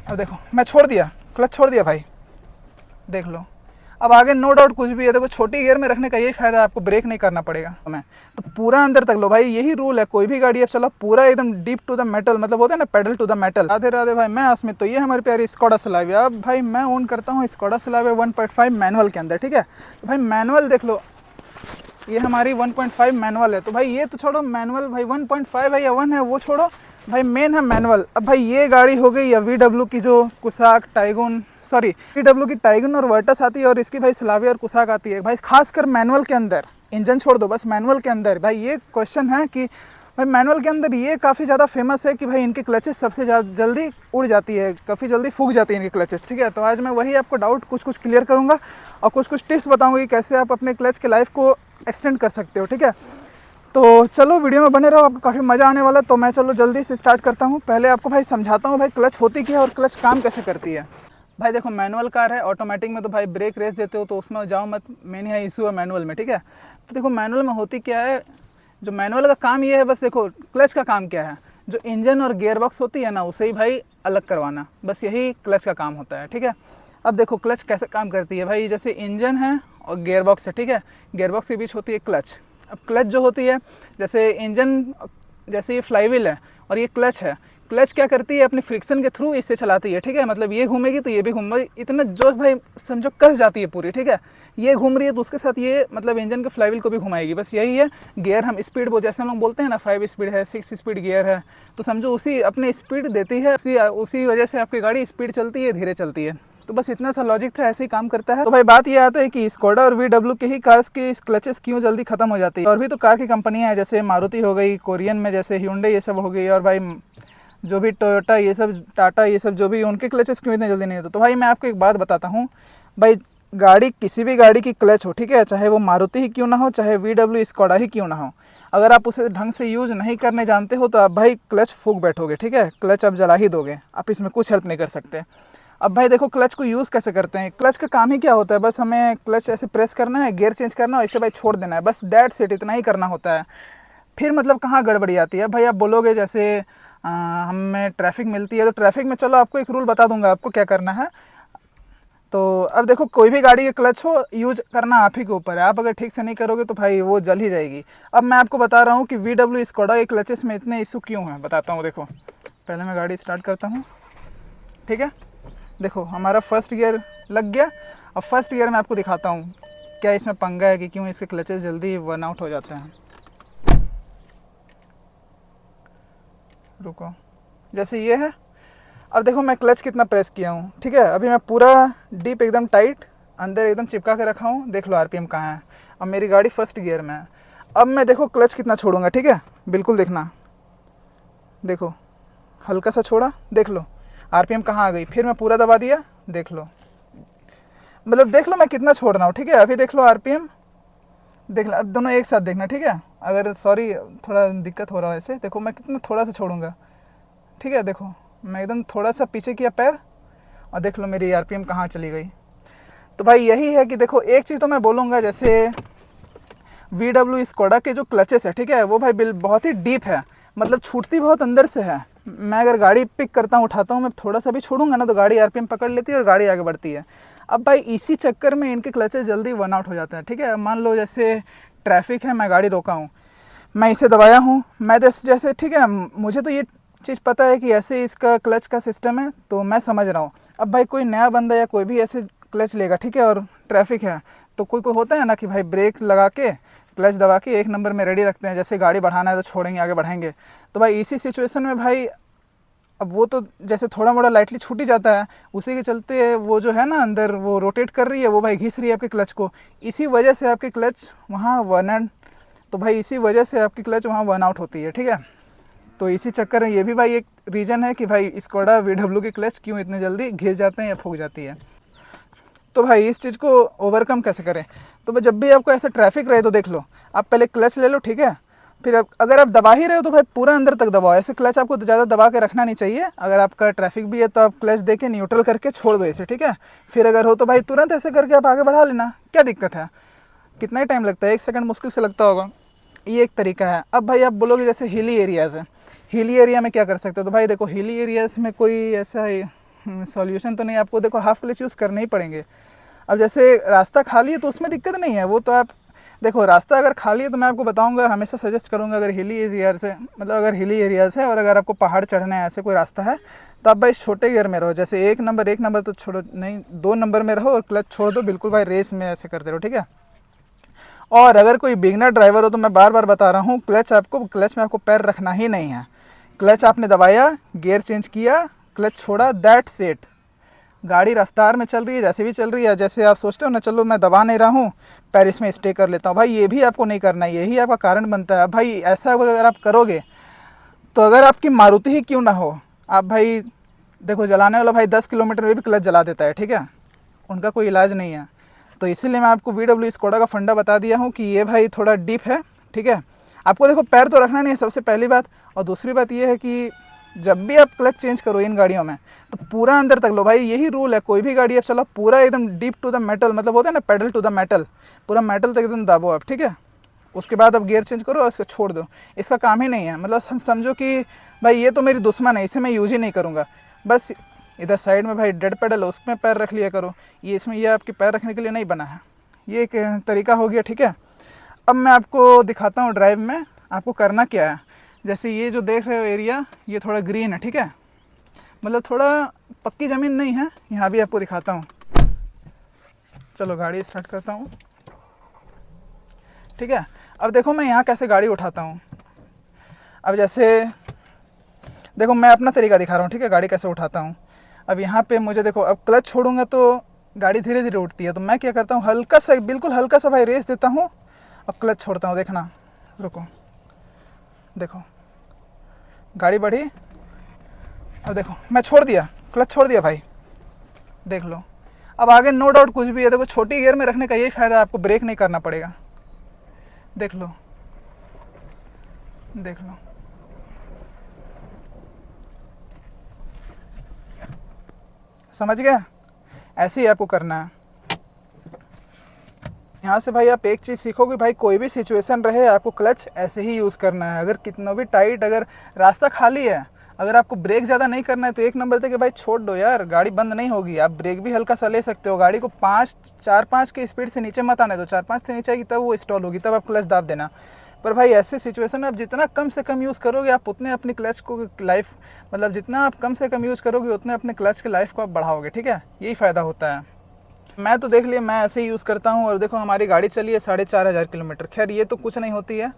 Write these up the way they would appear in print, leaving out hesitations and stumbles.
अब देखो मैं छोड़ दिया, क्लच छोड़ दिया भाई, देख लो। अब आगे नो डाउट कुछ भी है, देखो छोटी गियर में रखने का यही फायदा है, आपको ब्रेक नहीं करना पड़ेगा हमें। तो पूरा अंदर तक लो भाई, यही रूल है, कोई भी गाड़ी अब चलो पूरा एकदम डीप टू द मेटल, मतलब होता है ना pedal to the metal. Radhe Radhe भाई, मैं अस्मित, तो ये हमारी प्यारी स्कोडा स्लाविया। अब भाई मैं ओन करता हूँ स्कोडा स्लाविया 1.5 मैनुअल के अंदर, ठीक है। तो भाई मैनुअल देख लो, ये हमारी 1.5 मैनुअल है। तो भाई ये तो छोड़ो मैनुअल, भाई 1.5 है या 1 है वो छोड़ो, भाई मेन है मैनुअल। अब भाई ये गाड़ी हो गई या VW की जो कुसाक टाइगुन, सॉरी VW की टाइगुन और वर्टस आती है, और इसकी भाई स्लाविया और कुसाक आती है। भाई खासकर मैनुअल के अंदर, इंजन छोड़ दो, बस मैनुअल के अंदर भाई ये क्वेश्चन है कि भाई मैनुअल के अंदर ये काफ़ी ज़्यादा फेमस है कि भाई इनकी क्लचेस सबसे जल्दी उड़ जाती है, काफ़ी जल्दी फूक जाती है इनकी क्लचेस, ठीक है। तो आज मैं वही आपको डाउट कुछ क्लियर करूँगा और कुछ टिप्स बताऊँगा कि कैसे आप अपने क्लच के लाइफ को एक्सटेंड कर सकते हो, ठीक है। तो चलो वीडियो में बने रहो, आपको काफ़ी मज़ा आने वाला। तो मैं चलो जल्दी से स्टार्ट करता हूँ। पहले आपको भाई समझाता हूँ भाई क्लच होती क्या है और क्लच काम कैसे करती है। भाई देखो मैनुअल कार है, ऑटोमेटिक में तो भाई ब्रेक रेस देते हो तो उसमें जाओ मत, मेन है इशू है मैनुअल में, ठीक है। तो देखो मैनुअल में होती क्या है, जो मैनुअल का काम ये है, बस देखो क्लच का काम क्या है, जो इंजन और गियर बॉक्स होती है ना उसे ही भाई अलग करवाना, बस यही क्लच का काम होता है, ठीक है। अब देखो क्लच कैसे काम करती है भाई, जैसे इंजन है और गियर बॉक्स है, ठीक है। गियर बॉक्स के बीच होती है क्लच। अब क्लच जो होती है, जैसे इंजन, जैसे ये फ्लाईव्हील है और ये क्लच है, क्लच क्या करती है अपनी फ्रिक्शन के थ्रू इससे चलाती है, ठीक है। मतलब ये घूमेगी तो ये भी घूमेगी, इतना जो भाई समझो कस जाती है पूरी, ठीक है। ये घूम रही है तो उसके साथ ये मतलब इंजन के फ्लाईव्हील को भी घुमाएगी, बस यही है। गियर हम स्पीड, वो जैसे हम लोग बोलते हैं ना 5 स्पीड है, 6 स्पीड गियर है, तो समझो उसी अपने स्पीड देती है, उसी वजह से आपकी गाड़ी स्पीड चलती है, धीरे चलती है। तो बस इतना सा लॉजिक था, ऐसे ही काम करता है। तो भाई बात ये आता है कि स्कोडा और VW के ही कार्स की क्लचेस क्यों जल्दी खत्म हो जाती है। और भी तो कार की कंपनियां हैं, जैसे मारुति हो गई, कोरियन में जैसे ह्यूंडई ये सब हो गई, और भाई जो भी टोयोटा ये सब, टाटा ये सब, जो भी उनके क्लचेस क्यों इतने जल्दी नहीं होते। तो भाई मैं आपको एक बात बताता हूँ भाई, गाड़ी किसी भी गाड़ी की क्लच हो, ठीक है, चाहे वो मारुति ही क्यों ना हो, चाहे VW स्कोडा ही क्यों ना हो, अगर आप उसे ढंग से यूज़ नहीं करने जानते हो तो आप भाई क्लच फूक बैठोगे, ठीक है। क्लच आप जला ही दोगे, आप इसमें कुछ हेल्प नहीं कर सकते। अब भाई देखो क्लच को यूज़ कैसे करते हैं। क्लच का काम ही क्या होता है, बस हमें क्लच ऐसे प्रेस करना है, गियर चेंज करना है, ऐसे भाई छोड़ देना है, बस डेट सेट इतना ही करना होता है। फिर मतलब कहाँ गड़बड़ी आती है भाई, आप बोलोगे जैसे हमें ट्रैफिक मिलती है, तो ट्रैफिक में चलो आपको एक रूल बता दूंगा आपको क्या करना है। तो अब देखो कोई भी गाड़ी के क्लच हो, यूज करना आप ही के ऊपर है, आप अगर ठीक से नहीं करोगे तो भाई वो जल ही जाएगी। अब मैं आपको बता रहा हूँ कि VW स्कोडा के क्लचेस में इतने इशू क्यों हैं, बताता हूँ। देखो पहले मैं गाड़ी स्टार्ट करता हूँ, ठीक है। देखो हमारा फर्स्ट गियर लग गया। अब फर्स्ट गियर में आपको दिखाता हूँ क्या इसमें पंगा है कि क्यों इसके क्लचेस जल्दी वन आउट हो जाते हैं। रुको, जैसे ये है, अब देखो मैं क्लच कितना प्रेस किया हूँ, ठीक है। अभी मैं पूरा डीप एकदम टाइट अंदर एकदम चिपका के रखा हूँ, देख लो RPM कहाँ है। अब मेरी गाड़ी फर्स्ट गियर में है। अब मैं देखो क्लच कितना छोड़ूंगा, ठीक है, बिल्कुल देखना, देखो हल्का सा छोड़ा, देख लो RPM कहाँ आ गई, फिर मैं पूरा दबा दिया, देख लो, मतलब देख लो मैं कितना छोड़ रहा हूँ, ठीक है। अभी देख लो RPM, देख लो, अब दोनों एक साथ देखना, ठीक है। अगर सॉरी थोड़ा दिक्कत हो रहा है ऐसे, देखो मैं कितना थोड़ा सा छोड़ूंगा, ठीक है। देखो मैं एकदम थोड़ा सा पीछे किया पैर, और देख लो मेरी RPM कहाँ चली गई। तो भाई यही है कि देखो एक चीज़ तो मैं बोलूँगा, जैसे VW स्कोडा के जो क्लचेस है, ठीक है, वो भाई बिल बहुत ही डीप है, मतलब छूटती बहुत अंदर से है। मैं अगर गाड़ी पिक करता हूँ, उठाता हूँ, मैं थोड़ा सा भी छोड़ूंगा ना तो गाड़ी RPM पकड़ लेती है और गाड़ी आगे बढ़ती है। अब भाई इसी चक्कर में इनके क्लचेस जल्दी वन आउट हो जाते हैं, ठीक है। मान लो जैसे ट्रैफिक है, मैं गाड़ी रोका हूँ, मैं इसे दबाया हूँ, मैं जैसे ठीक है, मुझे तो ये चीज़ पता है कि ऐसे इसका क्लच का सिस्टम है, तो मैं समझ रहा हूँ। अब भाई कोई नया बंदा या कोई भी ऐसे क्लच लेगा, ठीक है, और ट्रैफिक है, तो कोई होता है ना कि भाई ब्रेक लगा के क्लच दबा के एक नंबर में रेडी रखते हैं, जैसे गाड़ी बढ़ाना है तो छोड़ेंगे आगे बढ़ाएंगे। तो भाई इसी सिचुएशन में भाई अब वो तो जैसे थोड़ा मोड़ा लाइटली छूट ही जाता है, उसी के चलते वो जो है ना अंदर वो रोटेट कर रही है, वो भाई घिस रही है आपके क्लच को, इसी वजह से आपके क्लच वहाँ तो भाई इसी वजह से आपकी क्लच वहाँ वन आउट होती है, ठीक है। तो इसी चक्कर में ये भी भाई एक रीज़न है कि भाई स्कोडा VW की क्लच क्यों इतने जल्दी घिस जाते हैं या फूक जाती है। तो भाई इस चीज़ को ओवरकम कैसे करें, तो भाई जब भी आपको ऐसा ट्रैफिक रहे तो देख लो, आप पहले क्लच ले लो, ठीक है। फिर अगर आप दबा ही रहे हो तो भाई पूरा अंदर तक दबाओ, ऐसे क्लच आपको ज़्यादा दबा के रखना नहीं चाहिए। अगर आपका ट्रैफिक भी है तो आप क्लच दे के न्यूट्रल करके छोड़ दो इसे, ठीक है। फिर अगर हो तो भाई तुरंत ऐसे करके आप आगे बढ़ा लेना, क्या दिक्कत है, कितना ही टाइम लगता है, 1 सेकंड मुश्किल से लगता होगा। ये एक तरीका है। अब भाई आप बोलोगे जैसे हिली एरियाज़ है, हिली एरिया में क्या कर सकते हो, तो भाई देखो हिली एरियाज़ में कोई ऐसा सॉल्यूशन तो नहीं, आपको देखो हाफ क्लच यूज़ करने ही पड़ेंगे। अब जैसे रास्ता खाली है तो उसमें दिक्कत नहीं है, वो तो आप देखो रास्ता अगर खाली है तो मैं आपको बताऊंगा, हमेशा सजेस्ट करूंगा अगर हिली एरिया से, मतलब अगर हिली एरिया से और अगर आपको पहाड़ चढ़ना है ऐसे कोई रास्ता है तो आप भाई छोटे गियर में रहो। जैसे एक नंबर तो छोड़ो नहीं, 2 नंबर में रहो और क्लच छोड़ दो बिल्कुल भाई, रेस में ऐसे करते रहो, ठीक है। और अगर कोई बिगनर ड्राइवर हो तो मैं बार बार बता रहा हूँ, क्लच में आपको पैर रखना ही नहीं है। क्लच आपने दबाया, गियर चेंज किया, क्लच छोड़ा, दैट्स इट। गाड़ी रफ्तार में चल रही है, जैसे भी चल रही है, जैसे आप सोचते हो ना चलो मैं दबा नहीं रहा हूँ, पैर इसमें स्टे कर लेता हूँ, भाई ये भी आपको नहीं करना है, यही आपका कारण बनता है। भाई ऐसा अगर आप करोगे तो अगर आपकी मारुति ही क्यों ना हो, आप भाई देखो जलाने वाला भाई 10 किलोमीटर में भी क्लच जला देता है, ठीक है, उनका कोई इलाज नहीं है। तो इसीलिए मैं आपको VW स्कोडा का फंडा बता दिया हूँ कि ये भाई थोड़ा डीप है, ठीक है। आपको देखो पैर तो रखना नहीं है सबसे पहली बात, और दूसरी बात ये है कि जब भी आप क्लच चेंज करो इन गाड़ियों में तो पूरा अंदर तक लो भाई, यही रूल है, कोई भी गाड़ी आप चलो पूरा एकदम डीप टू द मेटल, मतलब होता है ना पेडल टू द मेटल, पूरा मेटल तक एकदम दाबो आप, ठीक है। उसके बाद अब गियर चेंज करो और इसको छोड़ दो, इसका काम ही नहीं है। मतलब हम समझो कि भाई ये तो मेरी दुश्मन है, इसे मैं यूज ही नहीं करूँगा, बस इधर साइड में भाई डेड पेडल है उसमें पैर रख लिया करो, ये इसमें ये आपके पैर रखने के लिए नहीं बना है। ये एक तरीका हो गया, ठीक है। अब मैं आपको दिखाता हूँ ड्राइव में आपको करना क्या है। जैसे ये जो देख रहे हो एरिया, ये थोड़ा ग्रीन है, ठीक है, मतलब थोड़ा पक्की ज़मीन नहीं है, यहाँ भी आपको दिखाता हूँ। चलो गाड़ी स्टार्ट करता हूँ, ठीक है। अब देखो मैं यहाँ कैसे गाड़ी उठाता हूँ। अब जैसे देखो मैं अपना तरीका दिखा रहा हूँ, ठीक है, गाड़ी कैसे उठाता हूँ। अब यहाँ पे मुझे देखो, अब क्लच छोड़ूंगा तो गाड़ी धीरे धीरे उठती है, तो मैं क्या करता हूँ हल्का सा, बिल्कुल हल्का सा भाई रेस देता हूँ, अब क्लच छोड़ता हूँ, देखना, रुको, देखो गाड़ी बढ़ी, अब देखो मैं छोड़ दिया, क्लच छोड़ दिया भाई, देख लो। अब आगे नो डाउट कुछ भी है, देखो छोटी गियर में रखने का यही फ़ायदा है, आपको ब्रेक नहीं करना पड़ेगा, देख लो, देख लो। समझ गया, ऐसे ही आपको करना है। यहाँ से भाई आप एक चीज़ सीखोगे, भाई कोई भी सिचुएशन रहे आपको क्लच ऐसे ही यूज़ करना है। अगर कितना भी टाइट, अगर रास्ता खाली है, अगर आपको ब्रेक ज़्यादा नहीं करना है तो एक नंबर तक कि भाई छोड़ दो यार, गाड़ी बंद नहीं होगी। आप ब्रेक भी हल्का सा ले सकते हो, गाड़ी को 4-5 की स्पीड से नीचे मत आने दो, 4-5 से नीचे आएगी तब वो स्टॉल होगी, तब आप क्लच दाब देना। पर भाई ऐसे सिचुएशन में आप जितना कम से कम यूज़ करोगे, आप उतने अपनी क्लच को लाइफ, मतलब जितना आप कम से कम यूज़ करोगे उतने अपने क्लच के लाइफ को आप बढ़ाओगे, ठीक है, यही फ़ायदा होता है। मैं तो देख लिया, मैं ऐसे ही यूज़ करता हूँ। और देखो हमारी गाड़ी चली है 4,500 किलोमीटर, खैर ये तो कुछ नहीं होती है,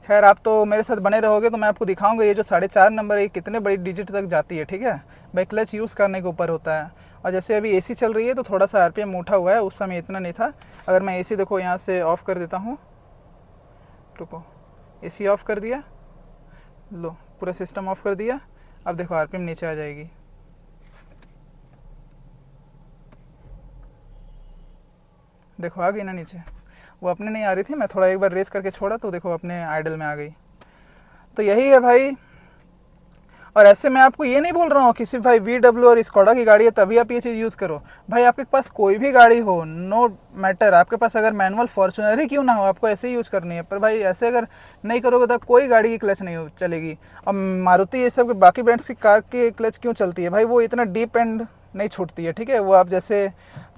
खैर आप तो मेरे साथ बने रहोगे तो मैं आपको दिखाऊंगा ये जो 4.5 नंबर है कितने बड़ी डिजिट तक जाती है, ठीक है भाई, क्लच यूज़ करने के ऊपर होता है। और जैसे अभी एसी चल रही है तो थोड़ा सा RPM उठा हुआ है, उस समय इतना नहीं था। अगर मैं एसी देखो यहाँ से ऑफ़ कर देता हूँ, रुको, एसी ऑफ़ कर दिया, लो पूरा सिस्टम ऑफ़ कर दिया, अब देखो RPM नीचे आ जाएगी, देखो आ गई ना नीचे, वो अपने नहीं आ रही थी, मैं थोड़ा एक बार रेस करके छोड़ा तो देखो अपने आइडल में आ गई। तो यही है भाई। और ऐसे मैं आपको ये नहीं बोल रहा हूँ कि सिर्फ भाई VW और स्कोडा की गाड़ी है तभी आप ये चीज़ यूज़ करो। भाई आपके पास कोई भी गाड़ी हो, नो मैटर, आपके पास अगर मैनुअल फॉर्च्यूनर ही क्यों ना हो, आपको ऐसे ही यूज़ करनी है। पर भाई ऐसे अगर नहीं करोगे तो कोई गाड़ी की क्लच नहीं चलेगी। अब मारुति ये सब बाकी ब्रांड्स की कार की क्लच क्यों चलती है भाई, वो इतना डीप एंड नहीं छूटती है, ठीक है। वो आप जैसे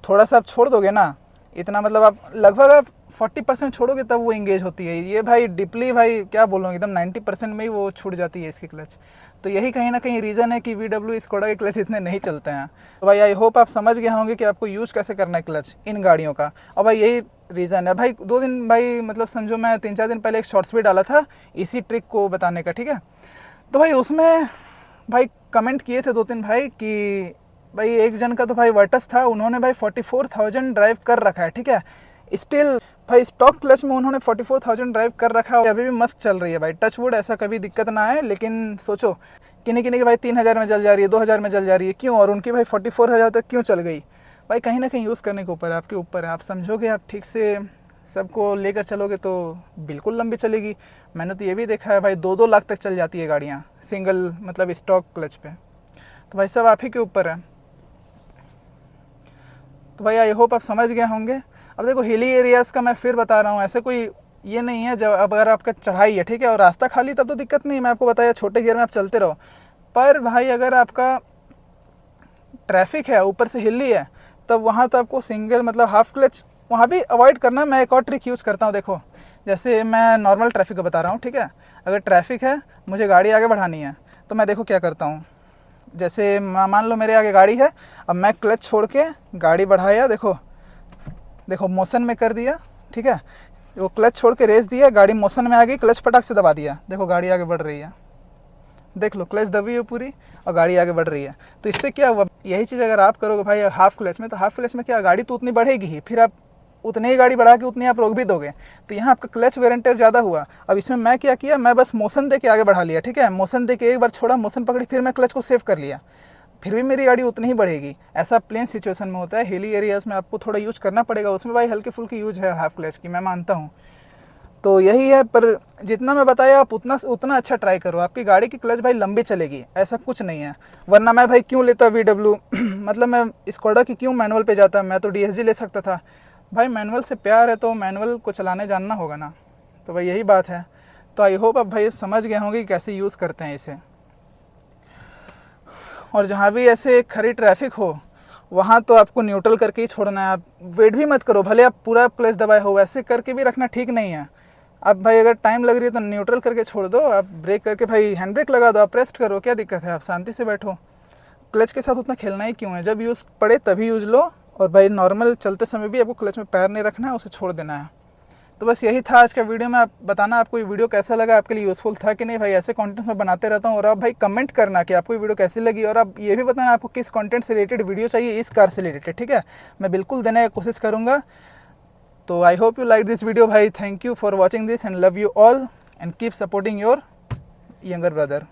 थोड़ा सा आप छोड़ दोगे ना, इतना मतलब आप लगभग आप 40% छोड़ोगे तब वो इंगेज होती है। ये भाई डीपली भाई क्या बोलूँ, एकदम 90% में ही वो छूट जाती है इसकी क्लच। तो यही कहीं ना कहीं रीज़न है कि VW स्कोडा के क्लच इतने नहीं चलते हैं। तो भाई आई होप आप समझ गए होंगे कि आपको यूज़ कैसे करना है क्लच इन गाड़ियों का। और भाई यही रीज़न है भाई। 2 दिन भाई मतलब समझो मैं 3-4 दिन पहले एक शॉर्ट्स भी डाला था इसी ट्रिक को बताने का, ठीक है। तो भाई उसमें भाई कमेंट किए थे 2-3 भाई कि भाई एक जन का तो भाई वर्टस था, उन्होंने भाई 44,000 ड्राइव कर रखा है, ठीक है। स्टिल भाई स्टॉक क्लच में उन्होंने 44,000 ड्राइव कर रखा है, अभी भी मस्त चल रही है भाई, टच वुड, ऐसा कभी दिक्कत ना आए। लेकिन सोचो किन्हीं की भाई 3,000 में जल जा रही है, 2,000 में जल जा रही है, क्यों? और उनकी भाई 44,000 तक क्यों चल गई? भाई कहीं ना कहीं यूज़ करने के ऊपर है, आपके ऊपर है। आप समझोगे, आप ठीक से सबको लेकर चलोगे तो बिल्कुल लंबी चलेगी। मैंने तो ये भी देखा है भाई 2-2 लाख तक चल जाती है गाड़ियाँ सिंगल मतलब स्टॉक क्लच पे। तो भाई सब आप ही के ऊपर है। तो भाई आई होप आप समझ गए होंगे। अब देखो हिली एरियाज़ का मैं फिर बता रहा हूँ, ऐसे कोई ये नहीं है जब अब अगर आपका चढ़ाई है, ठीक है, और रास्ता खाली तब तो दिक्कत नहीं, मैं आपको बताया छोटे गियर में आप चलते रहो। पर भाई अगर आपका ट्रैफिक है, ऊपर से हिली है, तब वहाँ तो आपको सिंगल मतलब हाफ क्लच वहाँ भी अवॉइड करना। मैं एक और ट्रिक यूज़ करता हूँ, देखो जैसे मैं नॉर्मल ट्रैफिक का बता रहा हूँ, ठीक है। अगर ट्रैफिक है, मुझे गाड़ी आगे बढ़ानी है, तो मैं देखो क्या करता हूँ। जैसे मान लो मेरे आगे गाड़ी है, अब मैं क्लच छोड़ के गाड़ी बढ़ाया, देखो देखो मोशन में कर दिया, ठीक है। वो क्लच छोड़ के रेस दिया, गाड़ी मोशन में आ गई, क्लच फटाक से दबा दिया, देखो गाड़ी आगे बढ़ रही है। देख लो क्लच दबी है पूरी और गाड़ी आगे बढ़ रही है। तो इससे क्या हुआ, यही चीज़ अगर आप करोगे भाई हाफ क्लच में, तो हाफ क्लच में क्या, गाड़ी तो उतनी बढ़ेगी ही, फिर आप उतनी ही गाड़ी बढ़ा के उतनी आप रोक भी दोगे, तो यहाँ आपका क्लच वेयर एंड टेयर ज़्यादा हुआ। अब इसमें मैं क्या किया, मैं बस मोशन दे के आगे बढ़ा लिया, ठीक है। मोशन दे के एक बार छोड़ा, मोशन पकड़ी, फिर मैं क्लच को सेव कर लिया, फिर भी मेरी गाड़ी उतनी ही बढ़ेगी। ऐसा प्लेन सिचुएशन में होता है, हिली एरियाज़ में आपको थोड़ा यूज़ करना पड़ेगा, उसमें भाई हल्की फुल्की यूज है हाफ क्लच की, मैं मानता हूँ। तो यही है, पर जितना मैं बताया आप उतना अच्छा ट्राई करो, आपकी गाड़ी की क्लच भाई लंबी चलेगी, ऐसा कुछ नहीं है। वरना मैं भाई क्यों लेता VW मतलब मैं स्कोडा की क्यों मैनुअल पे जाता, मैं तो DSG ले सकता था। भाई मैनुअल से प्यार है तो मैनुअल को चलाने जानना होगा ना, तो भाई यही बात है। तो आई होप आप भाई समझ गए होंगे कि कैसे यूज़ करते हैं इसे। और जहाँ भी ऐसे खड़ी ट्रैफिक हो, वहाँ तो आपको न्यूट्रल करके ही छोड़ना है। आप वेट भी मत करो, भले आप पूरा क्लच दबाए हो, वैसे करके भी रखना ठीक नहीं है। अब भाई अगर टाइम लग रही है तो न्यूट्रल करके छोड़ दो, आप ब्रेक करके भाई हैंड ब्रेक लगा दो, आप प्रेस्ट करो, क्या दिक्कत है, आप शांति से बैठो। क्लच के साथ उतना खेलना ही क्यों है, जब यूज़ पड़े तभी यूज़ लो। और भाई नॉर्मल चलते समय भी आपको क्लच में पैर नहीं रखना है, उसे छोड़ देना है। तो बस यही था आज का वीडियो में। आप बताना आपको ये वीडियो कैसा लगा, आपके लिए यूज़फुल था कि नहीं। भाई ऐसे कंटेंट मैं बनाते रहता हूँ, और आप भाई कमेंट करना कि आपको ये वीडियो कैसी लगी, और आप ये भी बताना आपको किस कंटेंट से रिलेटेड वीडियो चाहिए, इस कार से रिलेटेड, ठीक है। मैं बिल्कुल देने की कोशिश करूँगा। तो I hope you like this video भाई। Thank you for watching this and love you all and keep supporting your younger brother.